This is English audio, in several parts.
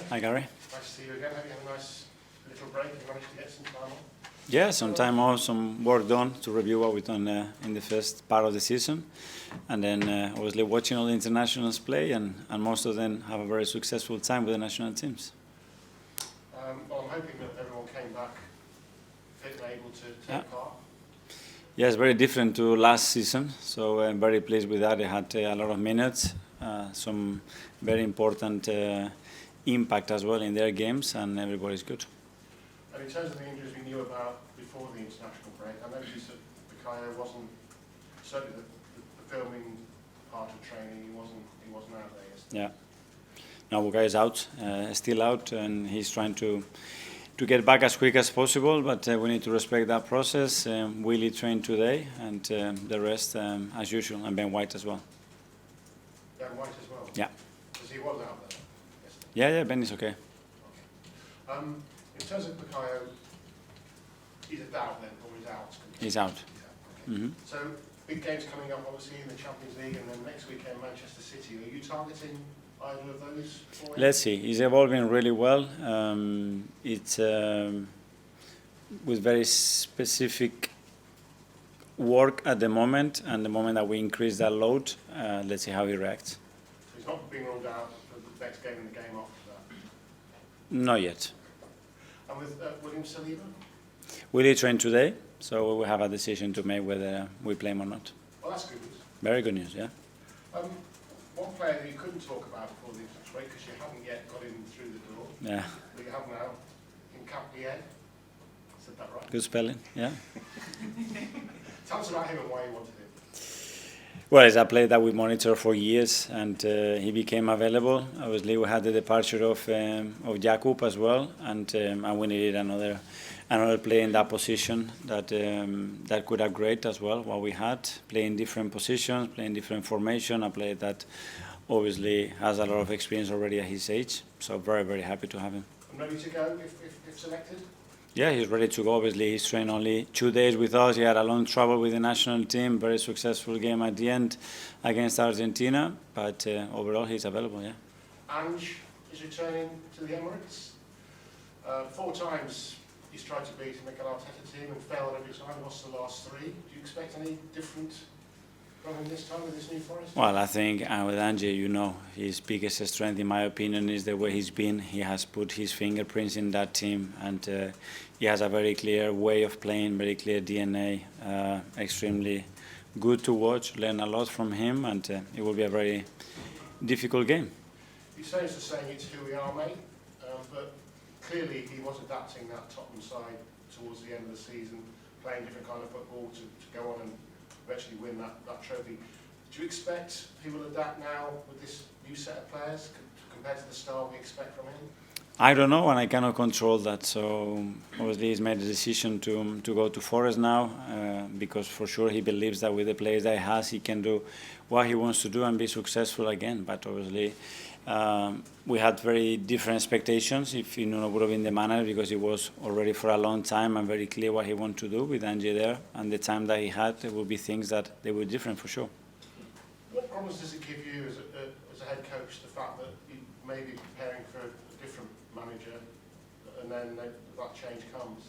Hi, Gary. Nice to see you again. Hope you had a nice little break and managed to get some time off. Yeah, some time off, some work done to review what we've done in the first part of the season. And then obviously watching all the internationals play, and most of them have a very successful time with the national teams. Well, I'm hoping that everyone came back fit and able to take part. Yeah, it's very different to last season, so I'm very pleased with that. They had a lot of minutes, some very important impact as well in their games, and everybody's good. And in terms of the injuries we knew about before the international break, I noticed that Bukayo wasn't, certainly the filming part of training, he wasn't out there yesterday. Yeah. No, Bukayo's out, still out, and he's trying to get back as quick as possible, but we need to respect that process. Willie trained today, and the rest as usual, and Ben White as well. Ben White as well? Yeah. Because he was out there yesterday? Yeah, Ben is okay. In terms of Bukayo, he's a doubt then, or he's out? He's out. Okay. Mm-hmm. So, big games coming up obviously in the Champions League, and then next weekend Manchester City. Are you targeting either of those for him? Let's see. He's evolving really well. It's with very specific work at the moment, and the moment that we increase that load, let's see how he reacts. So he's not being ruled out for the next game and the game after that? Not yet. And with William Saliba? Willie trained today, so we will have a decision to make whether we play him or not. Well, that's good news. Very good news, yeah. One player that you couldn't talk about before the international break because you haven't yet got him through the door. Yeah. But you have now. Hincapie. Said that right? Good spelling, yeah. Tell us about him and why you wanted him. Well, it's a player that we monitor for years, and he became available. Obviously, we had the departure of Jakub as well, and we needed another player in that position that could upgrade as well what we had, playing different positions, playing different formation. A player that obviously has a lot of experience already at his age. So very, very happy to have him. And ready to go if selected? Yeah, he's ready to go. Obviously, he's trained only 2 days with us. He had a long trouble with the national team. Very successful game at the end against Argentina. But overall, he's available, yeah. Ange is returning to the Emirates. 4 times he's tried to beat Mikel Arteta team and failed every time. Lost the last 3. Do you expect any different from him this time with this new Forest? Well, I think with Ange, you know, his biggest strength, in my opinion, is the way he's been. He has put his fingerprints in that team, and he has a very clear way of playing, very clear DNA, extremely good to watch, learn a lot from him, and it will be a very difficult game. He says the saying, it's who we are, mate, but clearly he was adapting that Tottenham side towards the end of the season, playing different kind of football to go on and eventually win that trophy. Do you expect he will adapt now with this new set of players compared to the style we expect from him? I don't know, and I cannot control that. So obviously he's made a decision to go to Forest now, because for sure he believes that with the players that he has, he can do what he wants to do and be successful again. But obviously we had very different expectations if he would have been the manager, because he was already for a long time and very clear what he wanted to do with Ange there, and the time that he had, there will be things that they were different for sure. What promise does it give you as a head coach, the fact that you may be preparing for a different manager and then that change comes?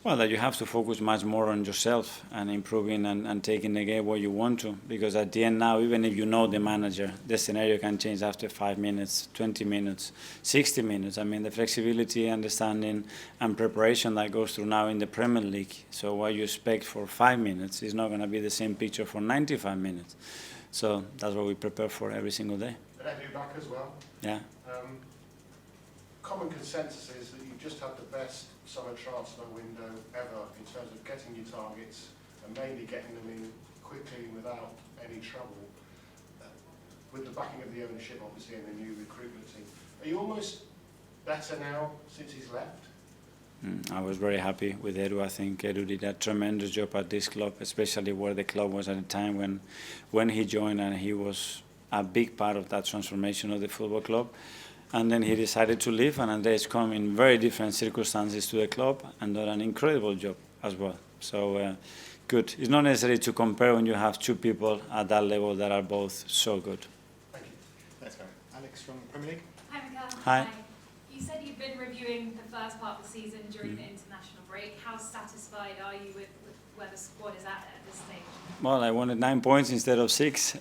Well, that you have to focus much more on yourself and improving and taking the game what you want to, because at the end now, even if you know the manager, the scenario can change after 5 minutes, 20 minutes, 60 minutes. I mean, the flexibility, understanding and preparation that goes through now in the Premier League. So what you expect for 5 minutes is not going to be the same picture for 95 minutes. So that's what we prepare for every single day. And Edu back as well. Yeah. Common consensus is that you've just had the best summer transfer window ever in terms of getting your targets and mainly getting them in quickly and without any trouble. With the backing of the ownership, obviously, and the new recruitment team. Are you almost better now since he's left? I was very happy with Edu. I think Edu did a tremendous job at this club, especially where the club was at the time when he joined, and he was a big part of that transformation of the football club. And then he decided to leave, and Andrea has come in very different circumstances to the club and done an incredible job as well. So good. It's not necessary to compare when you have 2 people at that level that are both so good. Thank you. Let's go. Alex from Premier League. Hi, Mikel. Hi. you've been reviewing the first part of the season during the international break. How satisfied are you with where the squad is at this stage? Well, I wanted 9 points instead of 6.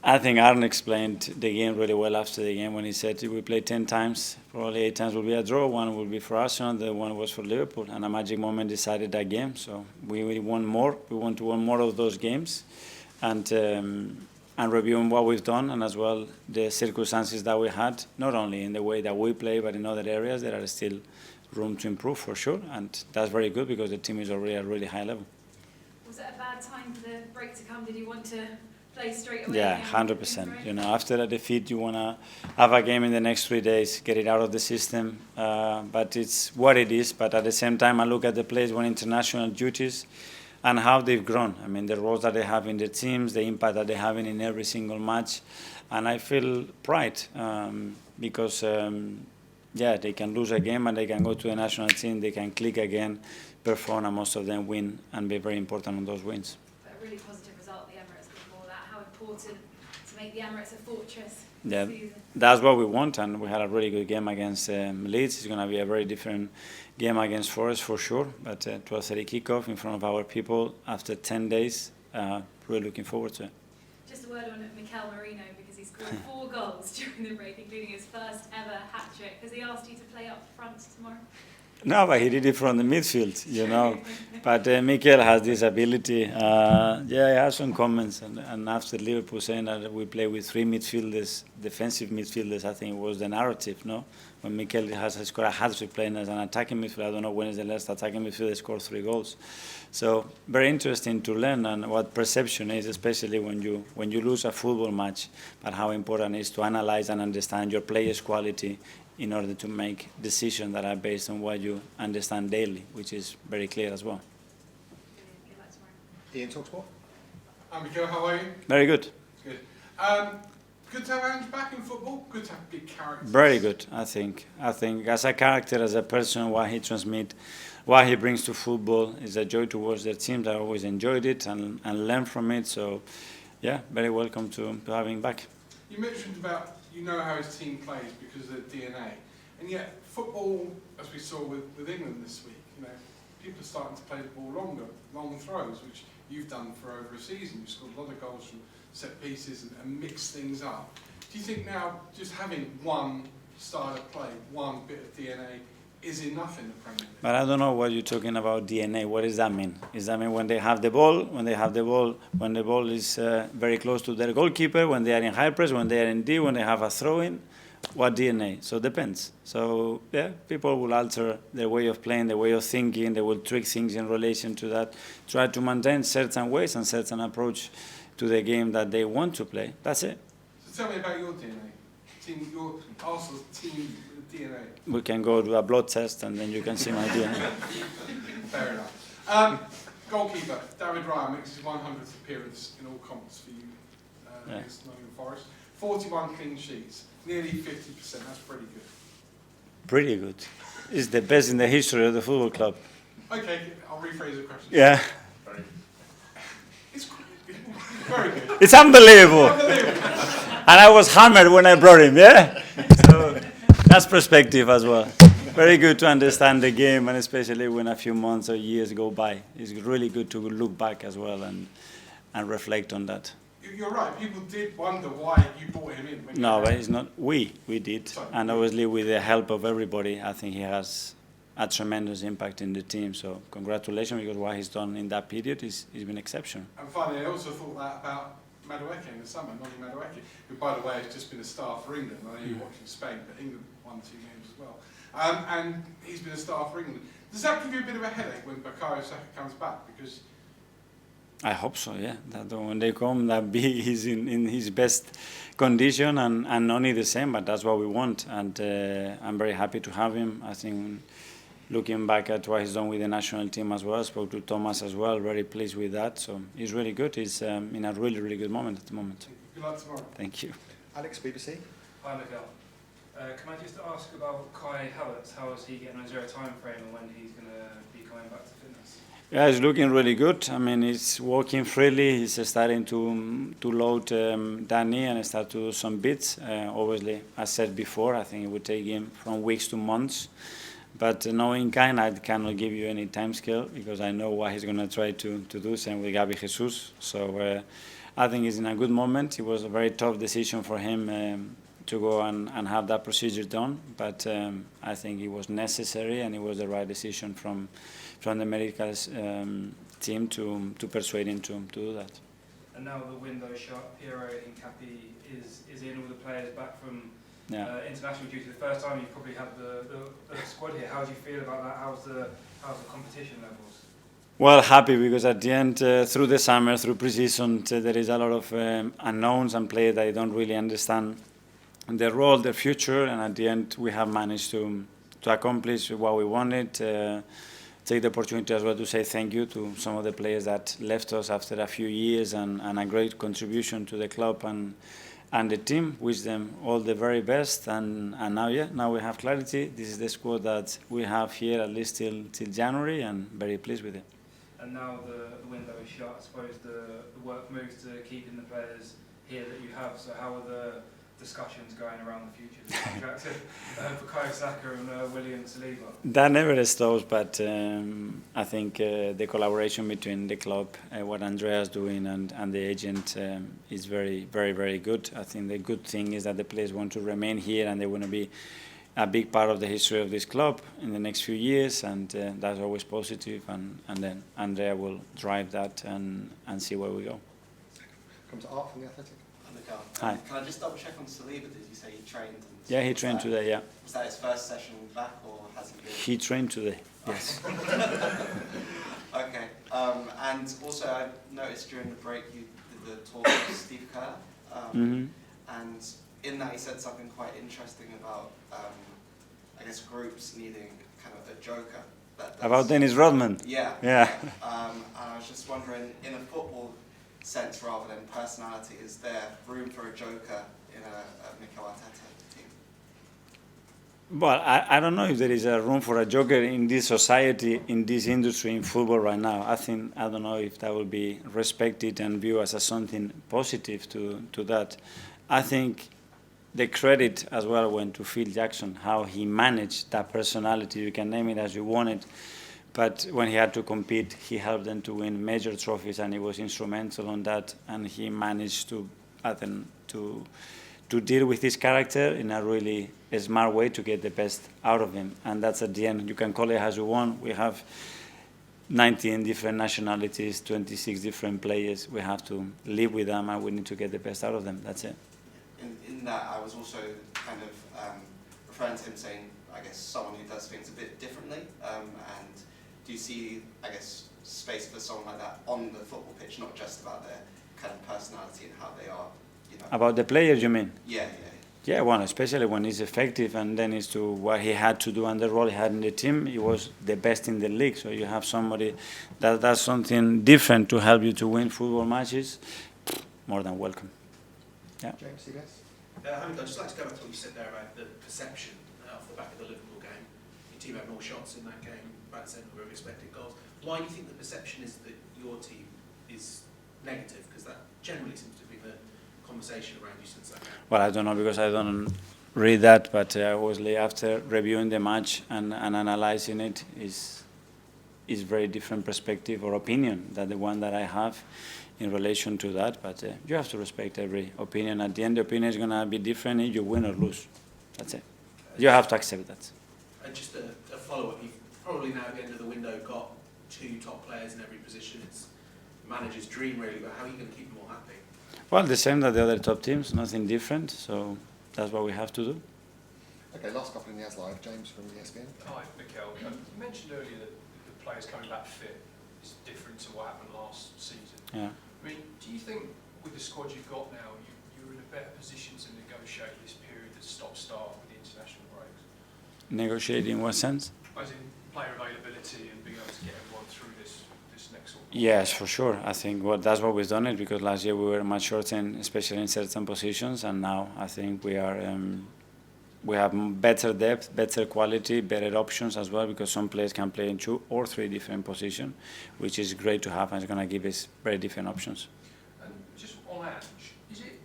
I think Arne explained the game really well after the game when he said we played 10 times, probably 8 times will be a draw, 1 will be for Arsenal, the 1 was for Liverpool, and a magic moment decided that game. So we won more. We want to win more of those games, and reviewing what we've done, and as well the circumstances that we had, not only in the way that we play, but in other areas there are still room to improve for sure, and that's very good because the team is already at a really high level. Was it a bad time for the break to come? Did you want to play straight away? Yeah, 100%. You know, after a defeat, you want to have a game in the next 3 days, get it out of the system. But it's what it is. But at the same time, I look at the players on international duties and how they've grown. I mean, the roles that they have in the teams, the impact that they're having in every single match. And I feel pride because, yeah, they can lose a game and they can go to the national team, they can click again, perform, and most of them win and be very important on those wins. But a really positive result, the Emirates before that. How important to make the Emirates a fortress Yeah, this season? that's what we want, and we had a really good game against Leeds. It's going to be a very different game against Forest for sure, but 12:30 kickoff in front of our people after 10 days. Really looking forward to it. Just a word on Mikel Merino, because he scored 4 goals during the break, including his first ever hat-trick. Has he asked you to play up front tomorrow? No, but he did it from the midfield, you know. But Mikel has this ability. Yeah, he has some comments, and after Liverpool saying that we play with 3 midfielders, defensive midfielders, I think it was the narrative, no? When Mikel has scored a hat-trick playing as an attacking midfielder, I don't know when is the last attacking midfielder scored 3 goals. So very interesting to learn and what perception is, especially when you lose a football match, but how important it is to analyze and understand your players' quality in order to make decisions that are based on what you understand daily, which is very clear as well. Ian, TalkSport. Mikel, how are you? Very good. Good. Good to have Ange back in football. Good to have big characters. Very good, I think. I think as a character, as a person, what he transmits, what he brings to football is a joy to watch their teams. I always enjoyed it and learned from it. So, yeah, very welcome to having back. You mentioned about you know how his team plays because of the DNA, and yet football, as we saw with England this week, you know, people are starting to play the ball longer, long throws, which you've done for over a season. You've scored a lot of goals from set pieces and mixed things up. Do you think now just having one style of play, one bit of DNA, is enough in the Premier League? But I don't know what you're talking about DNA. What does that mean? Does that mean when they have the ball, when the ball is very close to their goalkeeper, when they are in high press, when they are in D, when they have a throw-in? What DNA? So it depends. So yeah, people will alter their way of playing, their way of thinking. They will tweak things in relation to that. Try to maintain certain ways and certain approach to the game that they want to play. That's it. So tell me about your DNA, your Arsenal team DNA. We can go do a blood test and then you can see my DNA. Fair enough. Goalkeeper, David Raya makes his 100th appearance in all comps for you against Nottingham Forest. 41 clean sheets, nearly 50%, that's pretty good. Pretty good. It's the best in the history of the football club. Okay, I'll rephrase the question. Yeah. It's very good. It's unbelievable. And I was hammered when I brought him, yeah? So that's perspective as well. Very good to understand the game, and especially when a few months or years go by. It's really good to look back as well and reflect on that. You're right, people did wonder why you brought him in. No, but it's not we did. Sorry. And obviously with the help of everybody, I think he has a tremendous impact in the team. So congratulations, because what he's done in that period he's been exceptional. And finally, I also thought that about Madueke in the summer, Nottingham Madueke, who, by the way, has just been a star for England. I know you're watching Spain, but England won 2 games as well. And he's been a star for England. Does that give you a bit of a headache when Bukayo Saka comes back? Because I hope so, yeah. That when they come, he's in his best condition and only the same, but that's what we want. And I'm very happy to have him. I think looking back at what he's done with the national team as well, I spoke to Thomas as well, very pleased with that. So he's really good. He's in a really, really good moment at the moment. good luck tomorrow. Thank you. Alex, BBC. Hi, Mikel. Can I just ask about Kai Havertz? How is he getting? Is there a time frame on when he's going to be coming back to fitness? Yeah, it's looking really good. I mean, it's working freely. He's starting to load Danny and start to do some bits. Obviously, as said before, I think it would take him from weeks to months. But knowing kind, I cannot give you any time scale because I know what he's going to try to do. Same with Gabi Jesus. So I think he's in a good moment. It was a very tough decision for him to go and have that procedure done. But I think it was necessary and it was the right decision from the medical team to persuade him to do that. And now the window shut, Piero Hincapie is in, all the players back from international duty. The first time you've probably had the squad here. How do you feel about that? How's the competition levels? Well, happy because at the end, through the summer, through pre-season, there is a lot of unknowns and players that don't really understand their role, their future, and at the end we have managed to accomplish what we wanted. Take the opportunity as well to say thank you to some of the players that left us after a few years and a great contribution to the club and the team. Wish them all the very best and now we have clarity. This is the squad that we have here at least till January and very pleased with it. And now the window is shut, I suppose the work moves to keeping the players here that you have. So how are the discussions going around the future of the contract of Bukayo Saka and William Saliba? That never stops, but I think the collaboration between the club, what Andrea is doing, and the agent is very, very, very good. I think the good thing is that the players want to remain here and they want to be a big part of the history of this club in the next few years, and that's always positive. And then Andrea will drive that and see where we go. Come to Art from The Athletic. Hi. Can I just double check on Saliba? Did you say he trained? Yeah, he trained today, yeah. Was that his first session back or has he been? He trained today, yes. Okay. And also I noticed during the break you did the talk with Steve Kerr. And in that he said something quite interesting about, I guess, groups needing kind of a joker. About Dennis Rodman? Yeah. Yeah. And I was just wondering, in a football sense rather than personality, is there room for a joker in a Mikel Arteta team? Well, I don't know if there is a room for a joker in this society, in this industry, in football right now. I don't know if that will be respected and viewed as something positive to that. I think the credit as well went to Phil Jackson, how he managed that personality. You can name it as you want it. But when he had to compete, he helped them to win major trophies, and he was instrumental on that. And he managed to deal with his character in a really smart way to get the best out of him. And that's at the end. You can call it as you want. We have 19 different nationalities, 26 different players. We have to live with them, and we need to get the best out of them. That's it. In that, I was also kind of referring to him saying, I guess, someone who does things a bit differently, and do you see, I guess, space for someone like that on the football pitch, not just about their kind of personality and how they are, you know? About the players, you mean? Yeah. Yeah, well, especially when he's effective, and then it's to what he had to do and the role he had in the team. He was the best in the league, so you have somebody that does something different to help you to win football matches. More than welcome. Yeah. James, CBS. I'd just like to go back to what you said there about the perception off the back of the Liverpool game. Your team had more shots in that game, about the same number of expected goals. Why do you think the perception is that your team is negative? Because that generally seems to be the conversation around you since that game. Well, I don't know because I don't read that, but obviously after reviewing the match and analysing it is very different perspective or opinion than the one that I have in relation to that. But you have to respect every opinion. At the end, the opinion is going to be different if you win or lose. That's it. You have to accept that. And just a follow-up, you've probably now at the end of the window got 2 top players in every position. It's the manager's dream really, but how are you going to keep them all happy? Well, the same that the other top teams, nothing different. So that's what we have to do. Okay, last couple in the As Live. James from ESPN. Hi, Mikel. You mentioned earlier that the players coming back fit is different to what happened last season. Yeah. I mean, do you think with the squad you've got now, you're in a better position to negotiate this period of stop-start with the international breaks? Negotiate in what sense? As in player availability and being able to get everyone through this next sort of... Yes, for sure. I think that's what we've done it because last year we were much shortened, especially in certain positions, and now I think we are we have better depth, better quality, better options as well, because some players can play in 2 or 3 different positions, which is great to have, and it's going to give us very different options. And just on Ange, is it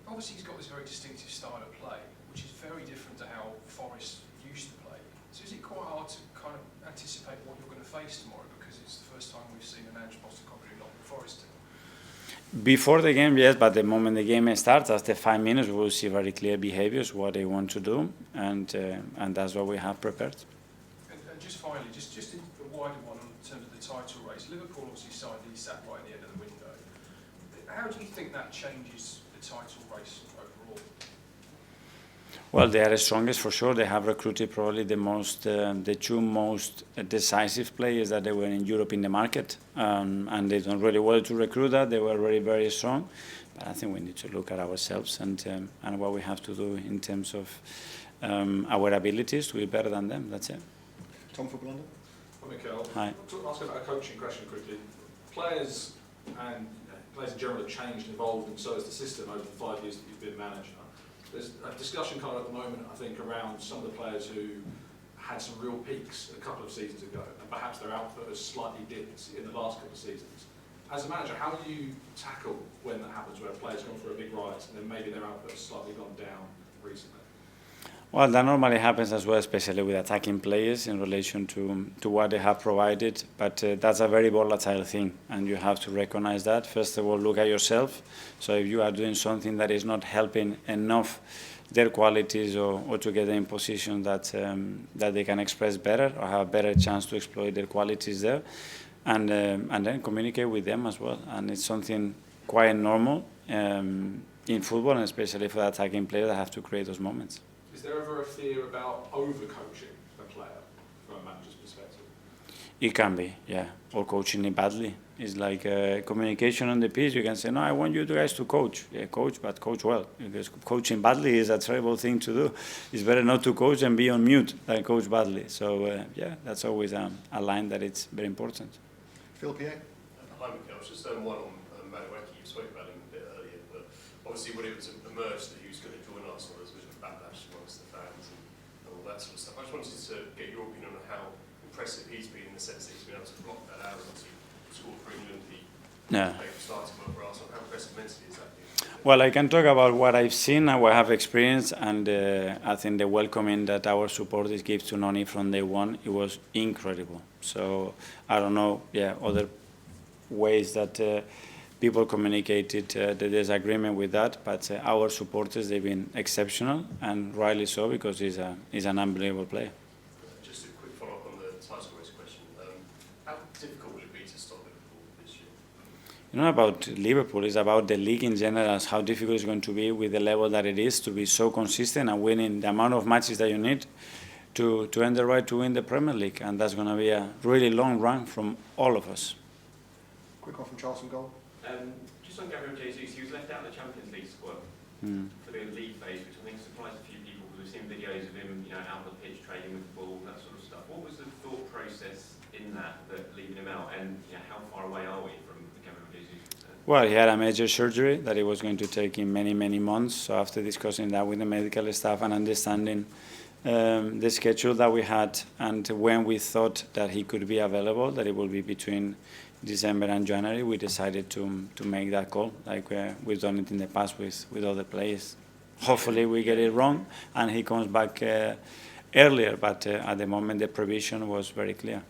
obviously he's got this very distinctive style of play, which is very different to how Forest used to play. So is it quite hard to kind of anticipate what you're going to face tomorrow, because it's the first time we've seen an Ange Postecoglou Nottingham Forest team? Before the game, yes, but the moment the game starts, after 5 minutes, we will see very clear behaviors, what they want to do, and that's what we have prepared. And just finally, just in the wider one in terms of the title race, Liverpool obviously sidely sat right at the end of the window. How do you think that changes the title race overall? Well, they are the strongest for sure. They have recruited probably the 2 most decisive players that they were in Europe in the market, and they've done really well to recruit that. They were really very strong, but I think we need to look at ourselves and what we have to do in terms of our abilities to be better than them. That's it. Tom from London. Well, Mikel, Hi. I'll ask about a coaching question quickly. Players and players in general have changed and evolved, and so has the system over the 5 years that you've been manager. There's a discussion kind of at the moment, I think, around some of the players who had some real peaks a couple of seasons ago, and perhaps their output has slightly dipped in the last couple of seasons. As a manager, how do you tackle when that happens, where a player's gone through a big rise and then maybe their output has slightly gone down recently? Well, that normally happens as well, especially with attacking players in relation to what they have provided. But that's a very volatile thing, and you have to recognize that. First of all, look at yourself. So if you are doing something that is not helping enough their qualities, or to get them in position that they can express better or have a better chance to exploit their qualities there, and then communicate with them as well. And it's something quite normal in football, and especially for the attacking players that have to create those moments. Is there ever a fear about overcoaching a player from a manager's perspective? It can be, yeah, or coaching it badly. It's like communication on the pitch. You can say, no, I want you guys to coach. Yeah, coach, but coach well. Because coaching badly is a terrible thing to do. It's better not to coach and be on mute than coach badly. So, yeah, that's always a line that it's very important. Phil PA. Hi, Mikel. Just one on Madueke. You spoke about him a bit earlier, but obviously when it was emerged that he was going to join Arsenal, there was a bit of backlash amongst the fans and all that sort of stuff. I just wanted to get your opinion on how impressive he's been in the sense that he's been able to block that out and to score for England. He started work for Arsenal. How impressive mentally is that? Well, I can talk about what I've seen and what I have experienced, and I think the welcoming that our supporters gave to Noni from day one, it was incredible. So I don't know, other ways that people communicated the disagreement with that, but our supporters, they've been exceptional, and rightly so, because he's an unbelievable player. Just a quick follow-up on the title race question. How difficult will it be to stop Liverpool this year? You know, about Liverpool, it's about the league in general, how difficult it's going to be with the level that it is to be so consistent and winning the amount of matches that you need to earn the right to win the Premier League. And that's going to be a really long run from all of us. Quick one from Charles from goal. Just on Gabriel Jesus, he was left out of the Champions League squad for the league phase, which I think surprised a few people, because we've seen videos of him, out on the pitch, training with the ball, that sort of stuff. What was the thought process in that leaving him out, and how far away are we from Gabriel Jesus? Well, he had a major surgery that it was going to take him many, many months. So after discussing that with the medical staff and understanding the schedule that we had and when we thought that he could be available, that it will be between December and January, we decided to make that call, like we've done it in the past with other players. Hopefully we get it wrong and he comes back earlier, but at the moment the provision was very clear.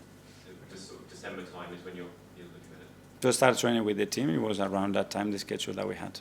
So sort of December time is when you're looking at it? To start training with the team, it was around that time, the schedule that we had.